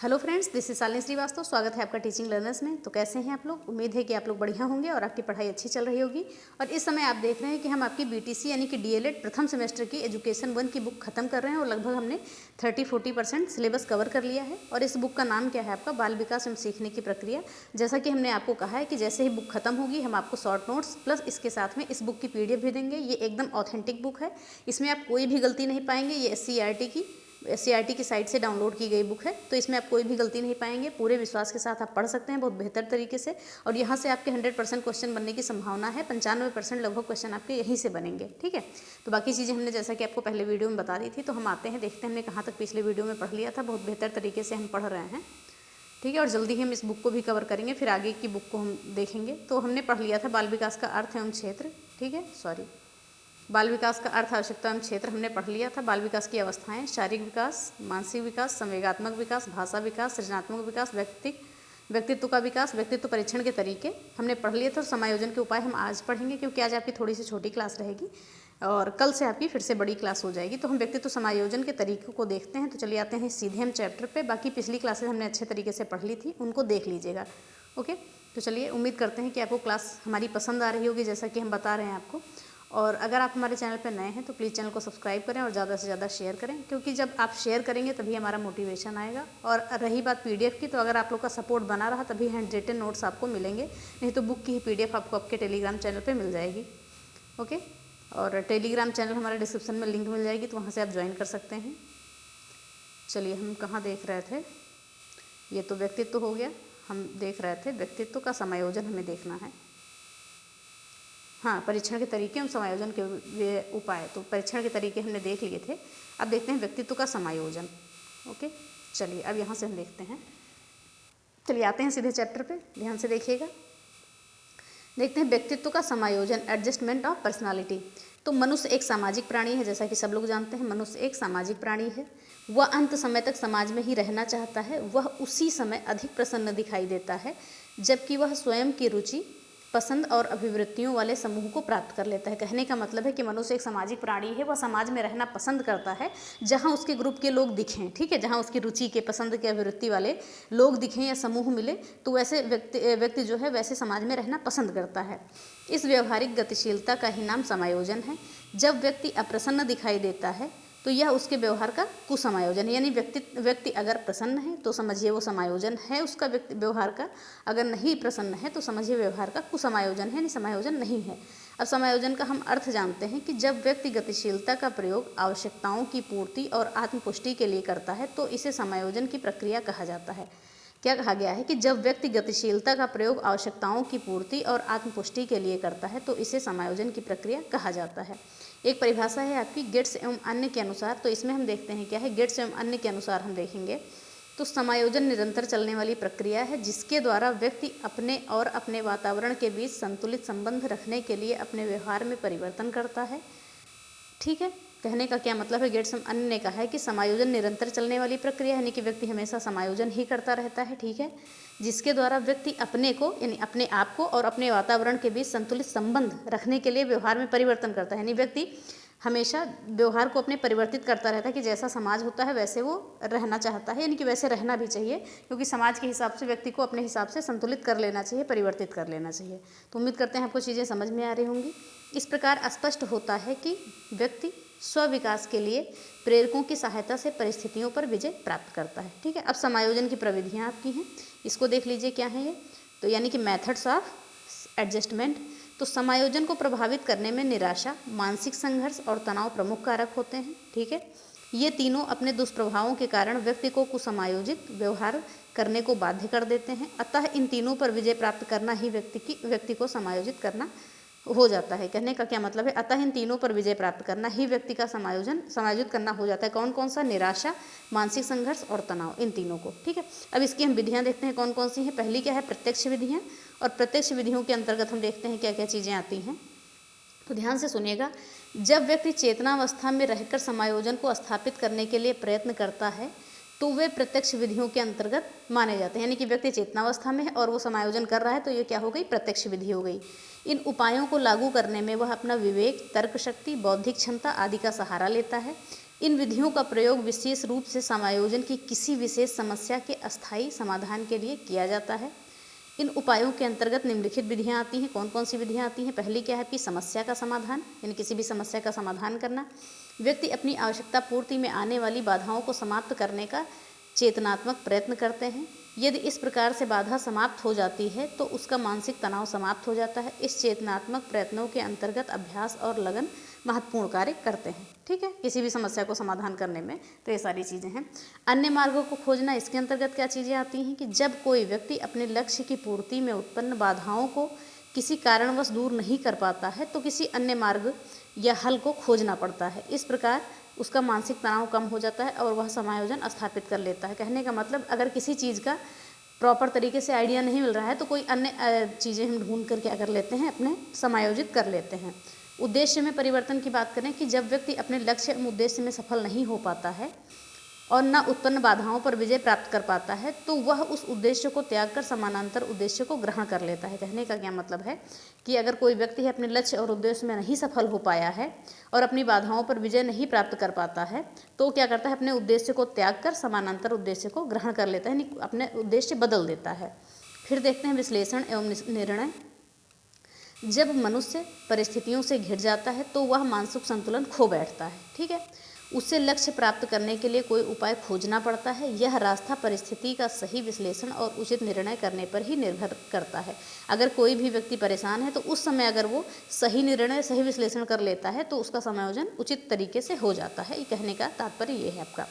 Hello friends, this is Shalini Srivastava. स्वागत है आपका टीचिंग लर्नर्स में। तो कैसे हैं आप लोग? उम्मीद है कि आप लोग बढ़िया होंगे और आपकी पढ़ाई अच्छी चल रही होगी। और इस समय आप देख रहे हैं कि हम आपकी बीटीसी यानी कि डीएलएड प्रथम सेमेस्टर की एजुकेशन 1 की बुक खत्म कर रहे हैं और लगभग हमने 30-40% सिलेबस कवर कर लिया है। और इस बुक का नाम क्या है आपका? बाल विकास एवं सीखने की प्रक्रिया। जैसा कि हमने आपको कहा है कि जैसे ही बुक खत्म होगी हम आपको शॉर्ट नोट्स प्लस इसके साथ में इस बुक की पीडीएफ भी देंगे। ये एकदम ऑथेंटिक बुक है, इसमें आप कोई भी गलती नहीं पाएंगे। ये एससीईआरटी की साइट से डाउनलोड की गई बुक है, तो इसमें आप कोई भी गलती नहीं पाएंगे। पूरे विश्वास के साथ आप पढ़ सकते हैं बहुत बेहतर तरीके से। और यहाँ से आपके 100% क्वेश्चन बनने की संभावना है। 95% लगभग क्वेश्चन आपके यहीं से बनेंगे। ठीक है, तो बाकी चीज़ें हमने जैसा कि आपको पहले वीडियो में बता दी थी। तो हम आते हैं, देखते हैं हमने कहाँ तक पिछले वीडियो में पढ़ लिया था। बहुत बेहतर तरीके से हम पढ़ रहे हैं। ठीक है, और जल्दी ही हम इस बुक को भी कवर करेंगे, फिर आगे की बुक को हम देखेंगे। तो हमने पढ़ लिया था बाल विकास का अर्थ एवं क्षेत्र। ठीक है, बाल विकास का अर्थ, आवश्यकता एवं क्षेत्र हमने पढ़ लिया था। बाल विकास की अवस्थाएं: शारीरिक विकास, मानसिक विकास, संवेगात्मक विकास, भाषा विकास, सृजनात्मक विकास, व्यक्तित्व का विकास, व्यक्तित्व परीक्षण के तरीके हमने पढ़ लिए थे। और समायोजन के उपाय हम आज पढ़ेंगे, क्योंकि आज आपकी थोड़ी सी छोटी क्लास रहेगी और कल से आपकी फिर से बड़ी क्लास हो जाएगी। तो हम व्यक्तित्व समायोजन के तरीकों को देखते हैं। तो चलिए आते हैं सीधे हम चैप्टर पे। बाकी पिछली क्लासेस हमने अच्छे तरीके से पढ़ ली थी, उनको देख लीजिएगा। ओके, तो चलिए, उम्मीद करते हैं कि आपको क्लास हमारी पसंद आ रही होगी, जैसा कि हम बता रहे हैं आपको। और अगर आप हमारे चैनल पर नए हैं तो प्लीज़ चैनल को सब्सक्राइब करें और ज़्यादा से ज़्यादा शेयर करें, क्योंकि जब आप शेयर करेंगे तभी हमारा मोटिवेशन आएगा। और रही बात पीडीएफ की, तो अगर आप लोग का सपोर्ट बना रहा तभी हैंड रिटन नोट्स आपको मिलेंगे, नहीं तो बुक की ही पीडीएफ आपको आपके टेलीग्राम चैनल पर मिल जाएगी। ओके, और टेलीग्राम चैनल हमारे डिस्क्रिप्शन में लिंक मिल जाएगी, तो वहाँ से आप ज्वाइन कर सकते हैं। चलिए, हम कहाँ देख रहे थे? ये तो व्यक्तित्व हो गया। हम देख रहे थे व्यक्तित्व का समायोजन हमें देखना है। हाँ, परीक्षण के तरीके और समायोजन के उपाय। तो परीक्षण के तरीके हमने देख लिए थे। अब देखते हैं व्यक्तित्व का समायोजन। ओके, चलिए अब यहाँ से हम देखते हैं। चलिए आते हैं सीधे चैप्टर पे, ध्यान से देखिएगा। देखते हैं व्यक्तित्व का समायोजन, एडजस्टमेंट ऑफ पर्सनालिटी। तो मनुष्य एक सामाजिक प्राणी है, जैसा कि सब लोग जानते हैं। मनुष्य एक सामाजिक प्राणी है। वह अंत समय तक समाज में ही रहना चाहता है। वह उसी समय अधिक प्रसन्न दिखाई देता है जबकि वह स्वयं की रुचि, पसंद और अभिवृत्तियों वाले समूह को प्राप्त कर लेता है। कहने का मतलब है कि मनुष्य एक सामाजिक प्राणी है। वह समाज में रहना पसंद करता है जहां उसके ग्रुप के लोग दिखें। ठीक है, जहां उसकी रुचि के, पसंद के, अभिवृत्ति वाले लोग दिखें या समूह मिले, तो वैसे व्यक्ति जो है वैसे समाज में रहना पसंद करता है। इस व्यवहारिक गतिशीलता का ही नाम समायोजन है। जब व्यक्ति अप्रसन्न दिखाई देता है तो यह उसके व्यवहार का कुसमायोजन है। यानी व्यक्ति अगर प्रसन्न है तो समझिए वो समायोजन है उसका व्यवहार का। अगर नहीं प्रसन्न है तो समझिए व्यवहार का कुसमायोजन है, यानी समायोजन नहीं है। अब समायोजन का हम अर्थ जानते हैं कि जब व्यक्ति गतिशीलता का प्रयोग आवश्यकताओं की पूर्ति और आत्मपुष्टि के लिए करता है तो इसे समायोजन की प्रक्रिया कहा जाता है। क्या कहा गया है कि जब व्यक्ति गतिशीलता का प्रयोग आवश्यकताओं की पूर्ति और आत्मपुष्टि के लिए करता है तो इसे समायोजन की प्रक्रिया कहा जाता है। एक परिभाषा है आपकी गेट्स एवं अन्य के अनुसार। तो इसमें हम देखते हैं क्या है। गेट्स एवं अन्य के अनुसार हम देखेंगे तो समायोजन निरंतर चलने वाली प्रक्रिया है जिसके द्वारा व्यक्ति अपने और अपने वातावरण के बीच संतुलित संबंध रखने के लिए अपने व्यवहार में परिवर्तन करता है। ठीक है, कहने का क्या मतलब है? गेट्स एवं अन्य ने कहा है कि समायोजन निरंतर चलने वाली प्रक्रिया, यानी कि व्यक्ति हमेशा समायोजन ही करता रहता है। ठीक है, जिसके द्वारा व्यक्ति अपने को, यानी अपने आप को और अपने वातावरण के बीच संतुलित संबंध रखने के लिए व्यवहार में परिवर्तन करता है। यानी व्यक्ति हमेशा व्यवहार को अपने परिवर्तित करता रहता है कि जैसा समाज होता है वैसे वो रहना चाहता है, यानी कि वैसे रहना भी चाहिए, क्योंकि समाज के हिसाब से व्यक्ति को अपने हिसाब से संतुलित कर लेना चाहिए, परिवर्तित कर लेना चाहिए। तो उम्मीद करते हैं आपको चीज़ें समझ में आ रही होंगी। इस प्रकार स्पष्ट होता है कि व्यक्ति स्व-विकास के लिए प्रेरकों की सहायता से परिस्थितियों पर विजय प्राप्त करता है। ठीक है, अब समायोजन की प्रविधियाँ आपकी हैं, इसको देख लीजिए क्या है ये। तो यानी कि मेथड्स ऑफ एडजस्टमेंट। तो समायोजन को प्रभावित करने में निराशा, मानसिक संघर्ष और तनाव प्रमुख कारक होते हैं। ठीक है, ये तीनों अपने दुष्प्रभावों के कारण व्यक्ति को कुसमायोजित व्यवहार करने को बाध्य कर देते हैं। अतः इन तीनों पर विजय प्राप्त करना ही व्यक्ति को समायोजित करना हो जाता है। कहने का क्या मतलब है? अतः इन तीनों पर विजय प्राप्त करना ही व्यक्ति का समायोजित करना हो जाता है। कौन कौन सा? निराशा, मानसिक संघर्ष और तनाव, इन तीनों को। ठीक है, अब इसकी हम विधियां देखते हैं कौन कौन सी हैं। पहली क्या है? प्रत्यक्ष विधियां। और प्रत्यक्ष विधियों के अंतर्गत हम देखते हैं क्या क्या चीज़ें आती हैं। तो ध्यान से सुनिएगा। जब व्यक्ति चेतनावस्था में रहकर समायोजन को स्थापित करने के लिए प्रयत्न करता है तो वे प्रत्यक्ष विधियों के अंतर्गत माने जाते हैं। यानी कि व्यक्ति चेतनावस्था में है और वो समायोजन कर रहा है तो ये क्या हो गई? प्रत्यक्ष विधि हो गई। इन उपायों को लागू करने में वह अपना विवेक, तर्क शक्ति, बौद्धिक क्षमता आदि का सहारा लेता है। इन विधियों का प्रयोग विशेष रूप से समायोजन की किसी विशेष समस्या के अस्थायी समाधान के लिए किया जाता है। इन उपायों के अंतर्गत निम्नलिखित विधियां आती हैं। कौन कौन सी विधियां आती हैं? पहली क्या है कि समस्या का समाधान, यानी किसी भी समस्या का समाधान करना। व्यक्ति अपनी आवश्यकता पूर्ति में आने वाली बाधाओं को समाप्त करने का चेतनात्मक प्रयत्न करते हैं। यदि इस प्रकार से बाधा समाप्त हो जाती है तो उसका मानसिक तनाव समाप्त हो जाता है। इस चेतनात्मक प्रयत्नों के अंतर्गत अभ्यास और लगन महत्वपूर्ण कार्य करते हैं। ठीक है, किसी भी समस्या को समाधान करने में तो ये सारी चीज़ें हैं। अन्य मार्गों को खोजना, इसके अंतर्गत क्या चीज़ें आती हैं कि जब कोई व्यक्ति अपने लक्ष्य की पूर्ति में उत्पन्न बाधाओं को किसी कारणवश दूर नहीं कर पाता है तो किसी अन्य मार्ग या हल को खोजना पड़ता है। इस प्रकार उसका मानसिक तनाव कम हो जाता है और वह समायोजन स्थापित कर लेता है। कहने का मतलब अगर किसी चीज़ का प्रॉपर तरीके से आइडिया नहीं मिल रहा है तो कोई अन्य चीज़ें हम ढूंढ कर क्या कर लेते हैं, अपने समायोजित कर लेते हैं। उद्देश्य में परिवर्तन की बात करें कि जब व्यक्ति अपने लक्ष्य एवं उद्देश्य में सफल नहीं हो पाता है और न उत्पन्न बाधाओं पर विजय प्राप्त कर पाता है तो वह उस उद्देश्य को त्याग कर समानांतर उद्देश्य को ग्रहण कर लेता है। कहने का क्या मतलब है कि अगर कोई व्यक्ति है अपने लक्ष्य और उद्देश्य में नहीं सफल हो पाया है और अपनी बाधाओं पर विजय नहीं प्राप्त कर पाता है तो क्या करता है, अपने उद्देश्य को त्याग कर समानांतर उद्देश्य को ग्रहण कर लेता है, यानी अपने उद्देश्य बदल देता है। फिर देखते हैं विश्लेषण एवं निर्णय। जब मनुष्य परिस्थितियों से घिर जाता है तो वह मानसिक संतुलन खो बैठता है। ठीक है, उससे लक्ष्य प्राप्त करने के लिए कोई उपाय खोजना पड़ता है। यह रास्ता परिस्थिति का सही विश्लेषण और उचित निर्णय करने पर ही निर्भर करता है। अगर कोई भी व्यक्ति परेशान है तो उस समय अगर वो सही निर्णय, सही विश्लेषण कर लेता है तो उसका समायोजन उचित तरीके से हो जाता है। ये कहने का तात्पर्य ये है आपका।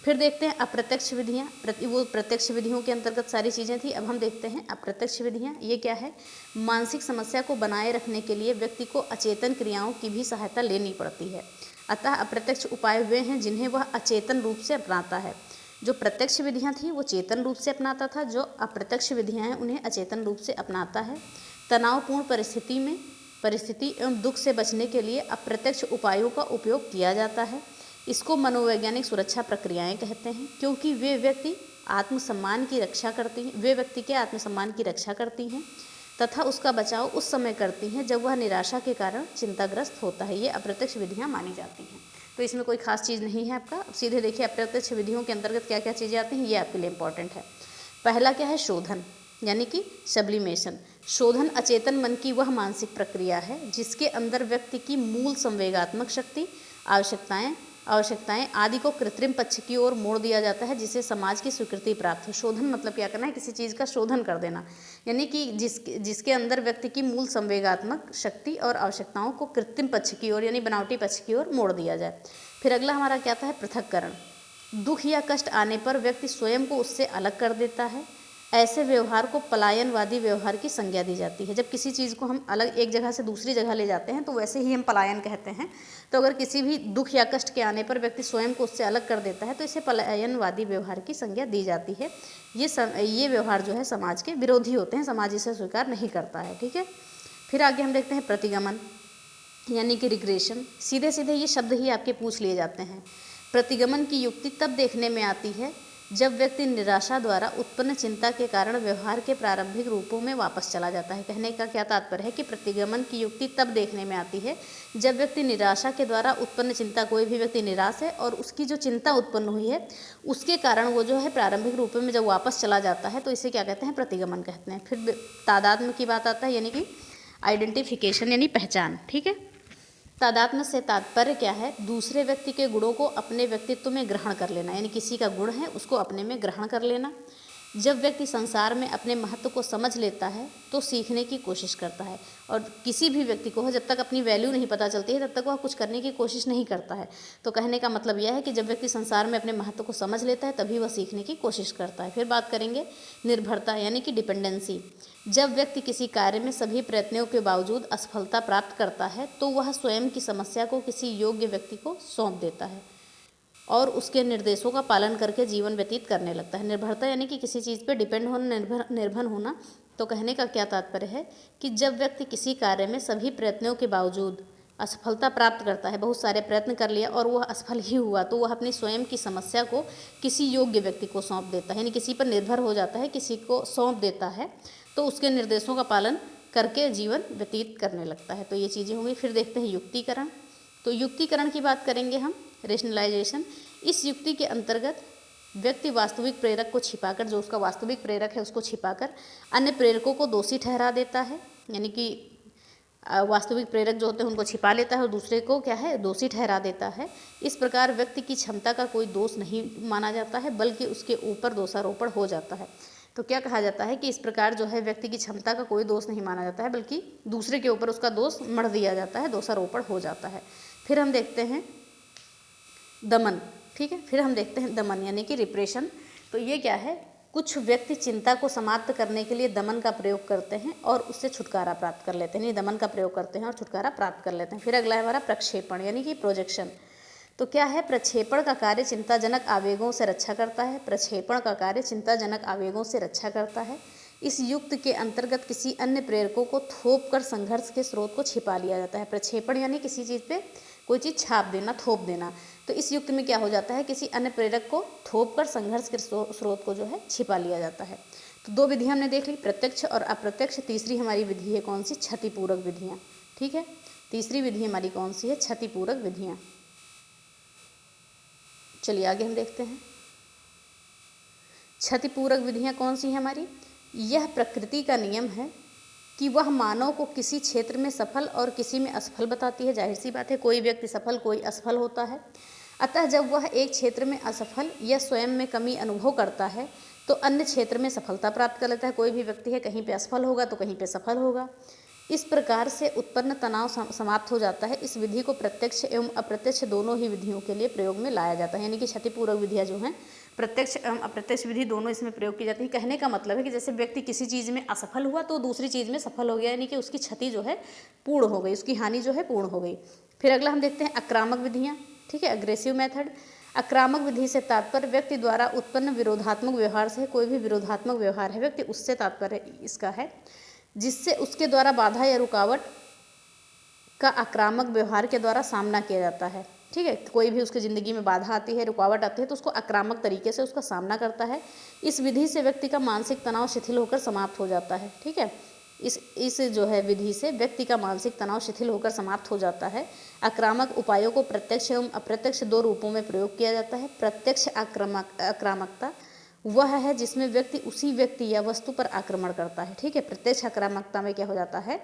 फिर देखते हैं अप्रत्यक्ष विधियाँ। वो प्रत्यक्ष विधियों के अंतर्गत सारी चीज़ें थी, अब हम देखते हैं अप्रत्यक्ष विधियाँ। ये क्या है? मानसिक समस्या को बनाए रखने के लिए व्यक्ति को अचेतन क्रियाओं की भी सहायता लेनी पड़ती है। अतः अप्रत्यक्ष उपाय वे हैं जिन्हें वह अचेतन रूप से अपनाता है। जो प्रत्यक्ष विधियाँ थी वो चेतन रूप से अपनाता था, जो अप्रत्यक्ष विधियाँ हैं उन्हें अचेतन रूप से अपनाता है। तनावपूर्ण परिस्थिति एवं दुख से बचने के लिए अप्रत्यक्ष उपायों का उपयोग किया जाता है। इसको मनोवैज्ञानिक सुरक्षा प्रक्रियाएं कहते हैं, क्योंकि वे व्यक्ति के आत्मसम्मान की रक्षा करती हैं तथा उसका बचाव उस समय करती हैं जब वह निराशा के कारण चिंताग्रस्त होता है। ये अप्रत्यक्ष विधियां मानी जाती हैं। तो इसमें कोई खास चीज़ नहीं है आपका। अब सीधे देखिए अप्रत्यक्ष विधियों के अंतर्गत क्या क्या चीज़ें आती हैं, ये आपके लिए इंपॉर्टेंट है। पहला क्या है? शोधन, यानी कि सब्लिमेशन। शोधन अचेतन मन की वह मानसिक प्रक्रिया है जिसके अंदर व्यक्ति की मूल संवेगात्मक शक्ति, आवश्यकताएं आदि को कृत्रिम पक्ष की ओर मोड़ दिया जाता है जिससे समाज की स्वीकृति प्राप्त हो। शोधन मतलब क्या करना है? किसी चीज़ का शोधन कर देना, यानी कि जिसके अंदर व्यक्ति की मूल संवेगात्मक शक्ति और आवश्यकताओं को कृत्रिम पक्ष की ओर यानी बनावटी पक्ष की ओर मोड़ दिया जाए। फिर अगला हमारा क्या आता है? पृथक्करण। दुख या कष्ट आने पर व्यक्ति स्वयं को उससे अलग कर देता है। ऐसे व्यवहार को पलायनवादी व्यवहार की संज्ञा दी जाती है। जब किसी चीज़ को हम अलग एक जगह से दूसरी जगह ले जाते हैं तो वैसे ही हम पलायन कहते हैं। तो अगर किसी भी दुख या कष्ट के आने पर व्यक्ति स्वयं को उससे अलग कर देता है तो इसे पलायनवादी व्यवहार की संज्ञा दी जाती है। ये व्यवहार जो है समाज के विरोधी होते हैं, समाज इसे स्वीकार नहीं करता है। ठीक है, फिर आगे हम देखते हैं प्रतिगमन, यानी कि रिग्रेशन। सीधे सीधे ये शब्द ही आपके पूछ लिए जाते हैं। प्रतिगमन की युक्ति तब देखने में आती है जब व्यक्ति निराशा द्वारा उत्पन्न चिंता के कारण व्यवहार के प्रारंभिक रूपों में वापस चला जाता है। कहने का क्या तात्पर्य है कि प्रतिगमन की युक्ति तब देखने में आती है जब व्यक्ति निराशा के द्वारा उत्पन्न चिंता, कोई भी व्यक्ति निराश है और उसकी जो चिंता उत्पन्न हुई है उसके कारण वो जो है प्रारंभिक रूपों में जब वापस चला जाता है तो इसे क्या कहते हैं? प्रतिगमन कहते हैं। फिर तादात्म्य की बात आता है, यानी कि आइडेंटिफिकेशन, यानी पहचान। ठीक है, तादात्म्य से तात्पर्य क्या है? दूसरे व्यक्ति के गुणों को अपने व्यक्तित्व में ग्रहण कर लेना, यानी किसी का गुण है उसको अपने में ग्रहण कर लेना। जब व्यक्ति संसार में अपने महत्व को समझ लेता है तो सीखने की कोशिश करता है, और किसी भी व्यक्ति को जब तक अपनी वैल्यू नहीं पता चलती है तब तक वह कुछ करने की कोशिश नहीं करता है। तो कहने का मतलब यह है कि जब व्यक्ति संसार में अपने महत्व को समझ लेता है तभी वह सीखने की कोशिश करता है। फिर बात करेंगे निर्भरता, यानी कि डिपेंडेंसी। जब व्यक्ति किसी कार्य में सभी प्रयत्नों के बावजूद असफलता प्राप्त करता है तो वह स्वयं की समस्या को किसी योग्य व्यक्ति को सौंप देता है और उसके निर्देशों का पालन करके जीवन व्यतीत करने लगता है। निर्भरता यानी कि किसी चीज़ पे डिपेंड होना, निर्भर होना। तो कहने का क्या तात्पर्य है कि जब व्यक्ति किसी कार्य में सभी प्रयत्नों के बावजूद असफलता प्राप्त करता है, बहुत सारे प्रयत्न कर लिया और वह असफल ही हुआ, तो वह अपनी स्वयं की समस्या को किसी योग्य व्यक्ति को सौंप देता है, यानी किसी पर निर्भर हो जाता है, किसी को सौंप देता है, तो उसके निर्देशों का पालन करके जीवन व्यतीत करने लगता है। तो ये चीज़ें होंगी। फिर देखते हैं युक्तिकरण। तो युक्तिकरण की बात करेंगे हम रेशनलाइजेशन। इस युक्ति के अंतर्गत व्यक्ति वास्तविक प्रेरक को छिपाकर, जो उसका वास्तविक प्रेरक है उसको छिपाकर अन्य प्रेरकों को दोषी ठहरा देता है, यानी कि वास्तविक प्रेरक जो होते हैं उनको छिपा लेता है और दूसरे को क्या है, दोषी ठहरा देता है। इस प्रकार व्यक्ति की क्षमता का कोई दोष नहीं माना जाता है, बल्कि उसके ऊपर दोषारोपण हो जाता है। तो क्या कहा जाता है कि इस प्रकार जो है व्यक्ति की क्षमता का कोई दोष नहीं माना जाता है, बल्कि दूसरे के ऊपर उसका दोष मढ़ दिया जाता है, दोषारोपण हो जाता है। फिर हम देखते हैं दमन, ठीक है। फिर हम देखते हैं दमन यानी कि रिप्रेशन। तो ये क्या है, कुछ व्यक्ति चिंता को समाप्त करने के लिए दमन का प्रयोग करते हैं और उससे छुटकारा प्राप्त कर लेते हैं, यानी दमन का प्रयोग करते हैं और छुटकारा प्राप्त कर लेते हैं। फिर अगला है हमारा प्रक्षेपण यानी कि प्रोजेक्शन। तो क्या है, प्रक्षेपण का कार्य चिंताजनक आवेगों से रक्षा करता है। प्रक्षेपण का कार्य चिंताजनक आवेगों से रक्षा करता है। इस युक्त के अंतर्गत किसी अन्य प्रेरकों को थोप कर संघर्ष के स्रोत को छिपा लिया जाता है। प्रक्षेपण यानी किसी चीज़ पे कोई चीज़ छाप देना, थोप देना। तो इस युक्त में क्या हो जाता है, किसी अन्य प्रेरक को थोप कर संघर्ष के स्रोत को जो है छिपा लिया जाता है। तो दो विधियाँ हमने देख ली, प्रत्यक्ष और अप्रत्यक्ष। तीसरी हमारी विधि है कौन सी, क्षतिपूरक विधियाँ, ठीक है। तीसरी विधि हमारी कौन सी है, क्षतिपूरक विधियाँ। चलिए आगे हम देखते हैं। क्षतिपूरक विधियाँ कौन सी हैं हमारी, यह प्रकृति का नियम है कि वह मानव को किसी क्षेत्र में सफल और किसी में असफल बताती है। जाहिर सी बात है, कोई व्यक्ति सफल कोई असफल होता है। अतः जब वह एक क्षेत्र में असफल या स्वयं में कमी अनुभव करता है तो अन्य क्षेत्र में सफलता प्राप्त कर लेता है। कोई भी व्यक्ति है, कहीं पे असफल होगा तो कहीं पे सफल होगा। इस प्रकार से उत्पन्न तनाव समाप्त हो जाता है। इस विधि को प्रत्यक्ष एवं अप्रत्यक्ष दोनों ही विधियों के लिए प्रयोग में लाया जाता है, यानी कि क्षतिपूरक विधियाँ जो हैं प्रत्यक्ष एवं अप्रत्यक्ष विधि दोनों इसमें प्रयोग की जाती है। कहने का मतलब है कि जैसे व्यक्ति किसी चीज़ में असफल हुआ तो दूसरी चीज़ में सफल हो गया, यानी कि उसकी क्षति जो है पूर्ण हो गई, उसकी हानि जो है पूर्ण हो गई। फिर अगला हम देखते हैं आक्रामक विधियाँ, ठीक है, अग्रेसिव मेथड। आक्रामक विधि से तात्पर्य व्यक्ति द्वारा उत्पन्न विरोधात्मक व्यवहार से, कोई भी विरोधात्मक व्यवहार है व्यक्ति उससे तात्पर्य इसका है जिससे उसके द्वारा बाधा या रुकावट का आक्रामक व्यवहार के द्वारा सामना किया जाता है, ठीक है। कोई भी उसकी ज़िंदगी में बाधा आती है, रुकावट आती है तो उसको आक्रामक तरीके से उसका सामना करता है। इस विधि से व्यक्ति का मानसिक तनाव शिथिल होकर समाप्त हो जाता है, ठीक है। इस जो है विधि से व्यक्ति का मानसिक तनाव शिथिल होकर समाप्त हो जाता है। आक्रामक उपायों को प्रत्यक्ष एवं अप्रत्यक्ष दो रूपों में प्रयोग किया जाता है। प्रत्यक्ष आक्रामकता वह है जिसमें व्यक्ति उसी व्यक्ति या वस्तु पर आक्रमण करता है, ठीक है। प्रत्यक्ष आक्रामकता में क्या हो जाता है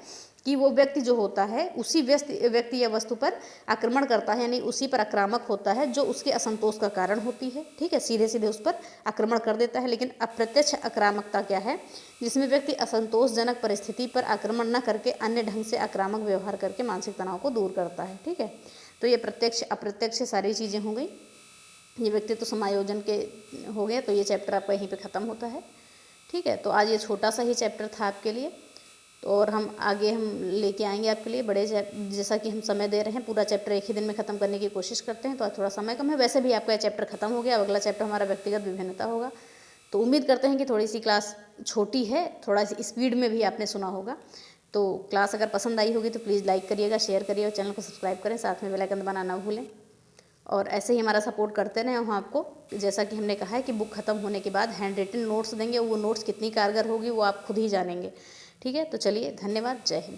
कि वो व्यक्ति जो होता है उसी व्यक्ति या वस्तु पर आक्रमण करता है, यानी उसी पर आक्रामक होता है जो उसके असंतोष का कारण होती है, ठीक है। सीधे सीधे उस पर आक्रमण कर देता है। लेकिन अप्रत्यक्ष आक्रामकता क्या है, जिसमें व्यक्ति असंतोषजनक परिस्थिति पर आक्रमण न करके अन्य ढंग से आक्रामक व्यवहार करके मानसिक तनाव को दूर करता है, ठीक है। तो ये प्रत्यक्ष अप्रत्यक्ष सारी चीज़ें हो गई। ये व्यक्तित्व समायोजन के हो गए, तो ये चैप्टर आपका यहीं पे ख़त्म होता है, ठीक है। तो आज ये छोटा सा ही चैप्टर था आपके लिए, तो और हम आगे हम लेके आएंगे आपके लिए बड़े जैसा कि हम समय दे रहे हैं, पूरा चैप्टर एक ही दिन में ख़त्म करने की कोशिश करते हैं, तो आज थोड़ा समय कम है। वैसे भी आपका ये चैप्टर ख़त्म हो गया, अब अगला चैप्टर हमारा व्यक्तिगत विभिन्नता होगा। तो उम्मीद करते हैं कि थोड़ी सी क्लास छोटी है, थोड़ा सी स्पीड में भी आपने सुना होगा। तो क्लास अगर पसंद आई होगी तो प्लीज़ लाइक करिएगा, शेयर करिए और चैनल को सब्सक्राइब करें, साथ में बेल आइकन दबाना ना भूलें। और ऐसे ही हमारा सपोर्ट करते रहें हम आपको। जैसा कि हमने कहा है कि बुक ख़त्म होने के बाद हैंड रिटन नोट्स देंगे, वो नोट्स कितनी कारगर होगी वो आप खुद ही जानेंगे, ठीक है। तो चलिए, धन्यवाद, जय हिंद।